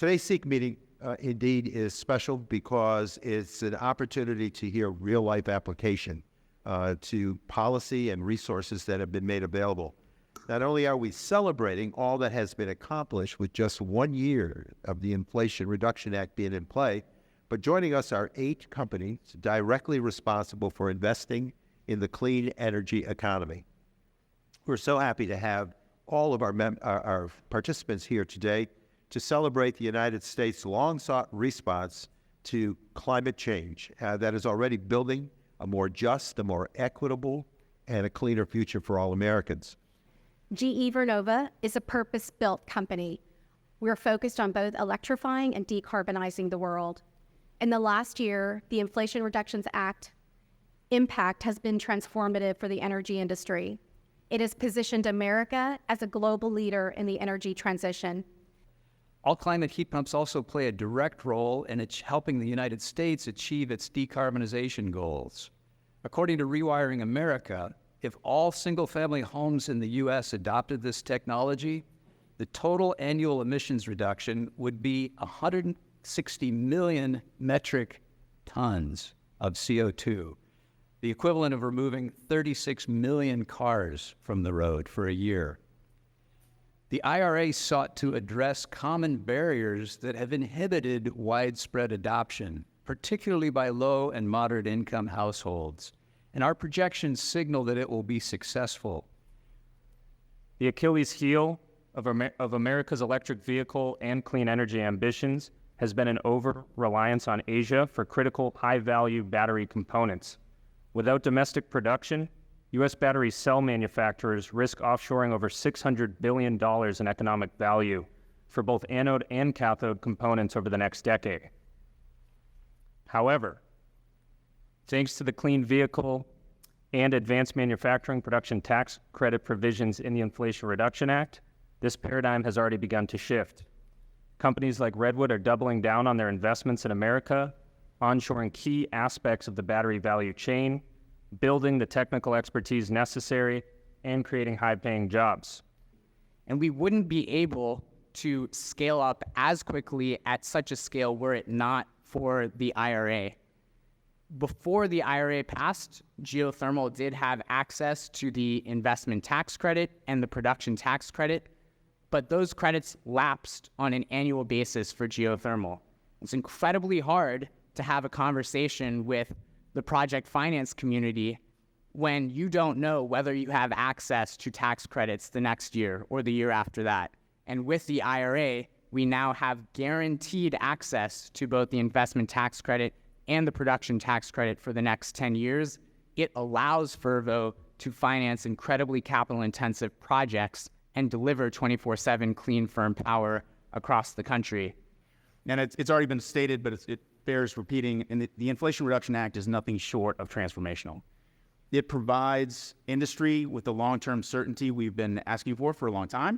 Today's SEEC meeting indeed is special because it's an opportunity to hear real-life application to policy and resources that have been made available. Not only are we celebrating all that has been accomplished with just 1 year of the Inflation Reduction Act being in play, but joining us are 8 companies directly responsible for investing in the clean energy economy. We're so happy to have all of our participants here today to celebrate the United States' long-sought response to climate change that is already building a more just, a more equitable, and a cleaner future for all Americans. GE Vernova is a purpose-built company. We're focused on both electrifying and decarbonizing the world. In the last year, the Inflation Reduction Act impact has been transformative for the energy industry. It has positioned America as a global leader in the energy transition. All climate heat pumps also play a direct role in helping the United States achieve its decarbonization goals. According to Rewiring America, if all single-family homes in the U.S. adopted this technology, the total annual emissions reduction would be 160 million metric tons of CO2, the equivalent of removing 36 million cars from the road for a year. The IRA sought to address common barriers that have inhibited widespread adoption, particularly by low and moderate income households, and our projections signal that it will be successful. The Achilles heel of America's electric vehicle and clean energy ambitions has been an over-reliance on Asia for critical high-value battery components. Without domestic production, U.S. battery cell manufacturers risk offshoring over $600 billion in economic value for both anode and cathode components over the next decade. However, thanks to the Clean Vehicle and Advanced Manufacturing Production Tax Credit provisions in the Inflation Reduction Act, this paradigm has already begun to shift. Companies like Redwood are doubling down on their investments in America, onshoring key aspects of the battery value chain, building the technical expertise necessary, and creating high-paying jobs. And we wouldn't be able to scale up as quickly at such a scale were it not for the IRA. Before the IRA passed, geothermal did have access to the investment tax credit and the production tax credit, but those credits lapsed on an annual basis for geothermal. It's incredibly hard to have a conversation with the project finance community when you don't know whether you have access to tax credits the next year or the year after that. And with the IRA, we now have guaranteed access to both the investment tax credit and the production tax credit for the next 10 years. It allows Fervo to finance incredibly capital-intensive projects and deliver 24/7 clean, firm power across the country. And it's already been stated, but it bears repeating, and the Inflation Reduction Act is nothing short of transformational. It provides industry with the long-term certainty we've been asking for a long time,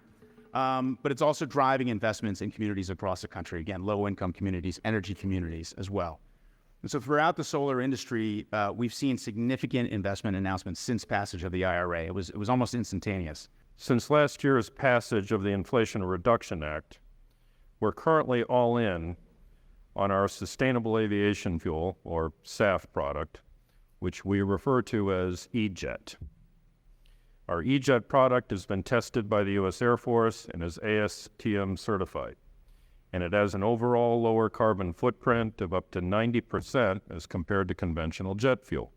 but it's also driving investments in communities across the country, again, low-income communities, energy communities as well. And so throughout the solar industry, we've seen significant investment announcements since passage of the IRA. It was almost instantaneous. Since last year's passage of the Inflation Reduction Act, we're currently all in on our sustainable aviation fuel, or SAF product, which we refer to as E-Jet. Our E-Jet product has been tested by the U.S. Air Force and is ASTM certified, and it has an overall lower carbon footprint of up to 90% as compared to conventional jet fuel.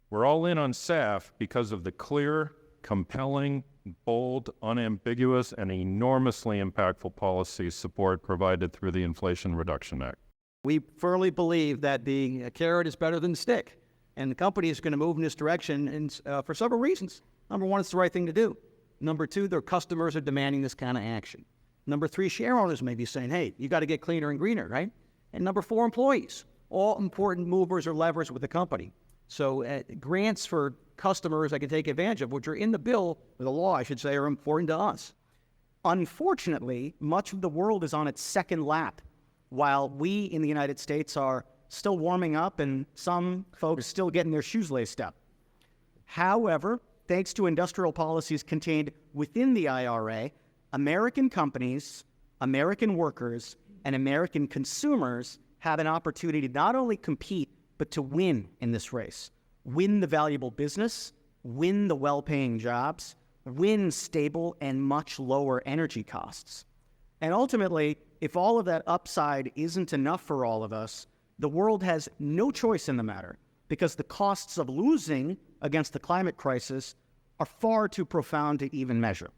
We're all in on SAF because of the clear, compelling, bold, unambiguous, and enormously impactful policy support provided through the Inflation Reduction Act. We firmly believe that being a carrot is better than the stick, and the company is going to move in this direction and, for several reasons. Number one, it's the right thing to do. Number two, their customers are demanding this kind of action. Number three, share owners may be saying, hey, you got to get cleaner and greener, right? And number four, employees, all important movers or levers with the company. So grants for customers that can take advantage of, which are in the bill, or the law, I should say, are important to us. Unfortunately, much of the world is on its second lap, while we in the United States are still warming up and some folks still getting their shoes laced up. However, thanks to industrial policies contained within the IRA, American companies American workers and American consumers have an opportunity to not only compete, but to win in this race. Win the valuable business, win the well-paying jobs, win stable and much lower energy costs. And ultimately, if all of that upside isn't enough for all of us, the world has no choice in the matter, because the costs of losing against the climate crisis are far too profound to even measure.